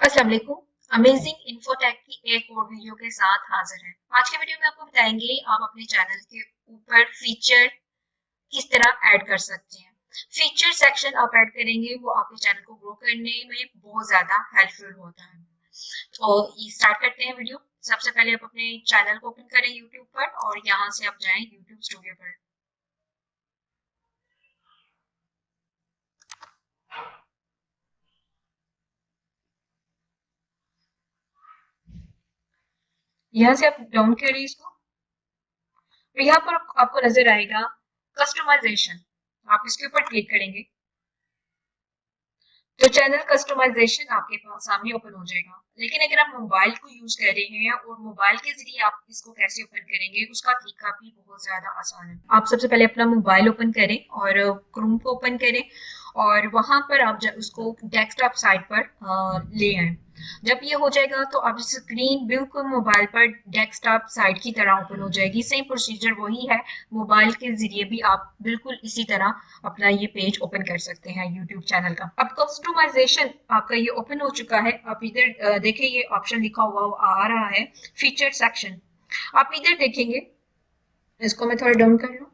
अस्सलाम वालेकुम। Amazing infotech की एक और वीडियो के साथ हाजिर हैं। आज के वीडियो में आपको बताएंगे आप अपने चैनल के ऊपर फीचर किस तरह ऐड कर सकते हैं। फीचर सेक्शन आप ऐड करेंगे वो आपके चैनल को ग्रो करने में बहुत ज्यादा हेल्पफुल होता है। तो ये स्टार्ट करते हैं वीडियो। सबसे पहले आप अपने चैनल को ओपन करें यूट्यूब पर और यहाँ से आप जाएं यूट्यूब स्टूडियो पर। यहाँ से आप डाउन करिए इसको। तो यहाँ पर आपको नजर आएगा कस्टमाइजेशन। आप इसके ऊपर क्लिक करेंगे तो चैनल कस्टमाइजेशन आपके पास सामने ओपन हो जाएगा। लेकिन अगर आप मोबाइल को यूज कर रहे हैं और मोबाइल के जरिए आप इसको कैसे ओपन करेंगे उसका तरीका भी बहुत ज्यादा आसान है। आप सबसे पहले अपना मोबाइल ओपन करें और क्रोम को ओपन करें और वहां पर आप उसको डेस्कटॉप साइट पर ले आए। जब ये हो जाएगा तो आप स्क्रीन बिल्कुल मोबाइल पर डेस्कटॉप साइट की तरह ओपन हो जाएगी। सेम प्रोसीजर वही है, मोबाइल के जरिए भी आप बिल्कुल इसी तरह अपना ये पेज ओपन कर सकते हैं यूट्यूब चैनल का। अब कस्टमाइजेशन आपका ये ओपन हो चुका है। आप इधर देखिए ये ऑप्शन लिखा हुआ आ रहा है फीचर सेक्शन। आप इधर देखेंगे, इसको मैं थोड़ा डाउन कर लूं।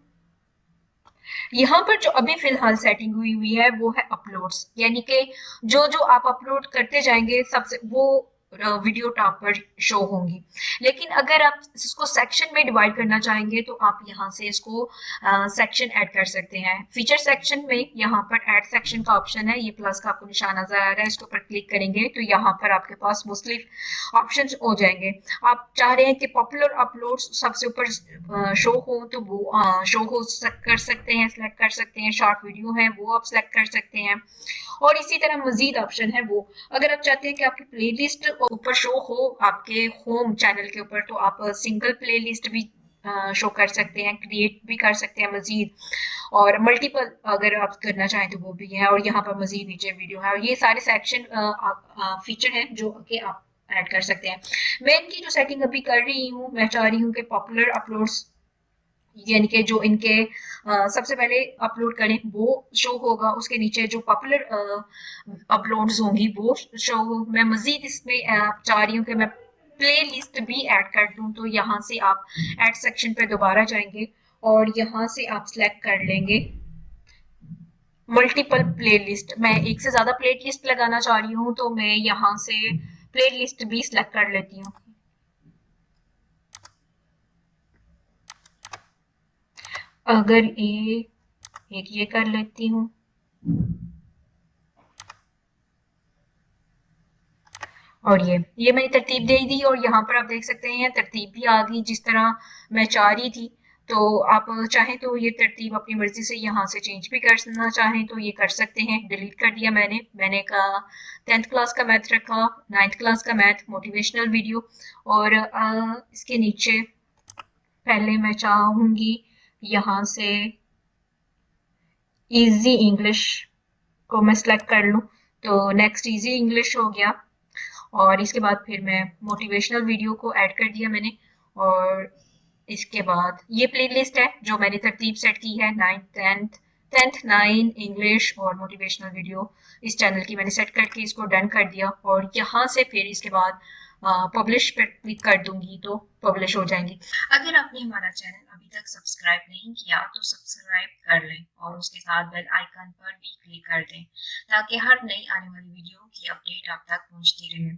यहाँ पर जो अभी फिलहाल सेटिंग हुई हुई है वो है अपलोड्स, यानी कि जो जो आप अपलोड करते जाएंगे सबसे वो वीडियो टॉप पर शो होंगी। लेकिन अगर आप इसको सेक्शन में डिवाइड करना चाहेंगे तो आप यहाँ से इसको सेक्शन ऐड कर सकते हैं। फीचर सेक्शन में यहाँ पर ऐड सेक्शन का ऑप्शन है, ये प्लस का आपको निशान नजर आ रहा है, इसके ऊपर क्लिक करेंगे तो यहाँ पर आपके पास मुख्तलिफ ऑप्शन हो जाएंगे। आप चाह रहे हैं कि पॉपुलर अपलोड सबसे ऊपर शो हो तो वो शो हो कर सकते हैं, सिलेक्ट कर सकते हैं। शॉर्ट वीडियो है वो आप सिलेक्ट कर सकते हैं और इसी तरह मजीद ऑप्शन है वो। अगर आप चाहते हैं कि आपकी प्लेलिस्ट ऊपर शो हो आपके होम चैनल के ऊपर तो आप सिंगल प्लेलिस्ट भी शो कर सकते हैं, क्रिएट भी कर सकते हैं मजीद। और मल्टीपल अगर आप करना चाहें तो वो भी है और यहाँ पर मजीद नीचे वीडियो है और ये सारे सेक्शन फीचर हैं जो कि आप ऐड कर सकते हैं। मैं इनकी जो सेटिंग अभी कर रही हूँ, मैं चाह रही हूँ कि पॉपुलर अपलोड्स यानी कि जो इनके सबसे पहले अपलोड करें वो शो होगा, उसके नीचे जो पॉपुलर अपलोड्स होंगी वो शो हो। मैं मजीद इसमें चाह रही हूँ कि मैं प्ले लिस्ट भी ऐड कर दूं। तो यहाँ से आप ऐड सेक्शन पे दोबारा जाएंगे और यहाँ से आप सिलेक्ट कर लेंगे मल्टीपल प्लेलिस्ट। मैं एक से ज्यादा प्ले लिस्ट लगाना चाह रही हूँ तो मैं यहाँ से प्ले लिस्ट भी सिलेक्ट कर लेती हूँ। अगर एक ये कर लेती हूँ और ये मैंने तरतीब दे दी और यहाँ पर आप देख सकते हैं तरतीब भी आ गई जिस तरह मैं चाह रही थी। तो आप चाहें तो ये तरतीब अपनी मर्जी से यहाँ से चेंज भी करना चाहें तो ये कर सकते हैं। डिलीट कर दिया मैंने कहा 10th क्लास का मैथ रखा, 9th क्लास का मैथ, मोटिवेशनल वीडियो और इसके नीचे पहले मैं चाहूंगी यहाँ से इजी इंग्लिश को मैं सिलेक्ट कर लूँ। तो नेक्स्ट इजी इंग्लिश हो गया और इसके बाद फिर मैं मोटिवेशनल वीडियो को ऐड कर दिया मैंने। और इसके बाद ये प्लेलिस्ट है जो मैंने तरतीब सेट की है, 9th 10th 9 इंग्लिश और मोटिवेशनल वीडियो इस चैनल की मैंने सेट करके इसको डन कर दिया और यहाँ से फिर इसके बाद पब्लिश पर क्लिक कर दूंगी तो पब्लिश हो जाएंगी। अगर आपने हमारा चैनल अभी तक सब्सक्राइब नहीं किया तो सब्सक्राइब कर लें और उसके साथ बेल आइकन पर भी क्लिक कर दें ताकि हर नई आने वाली वीडियो की अपडेट आप तक पहुंचती रहे।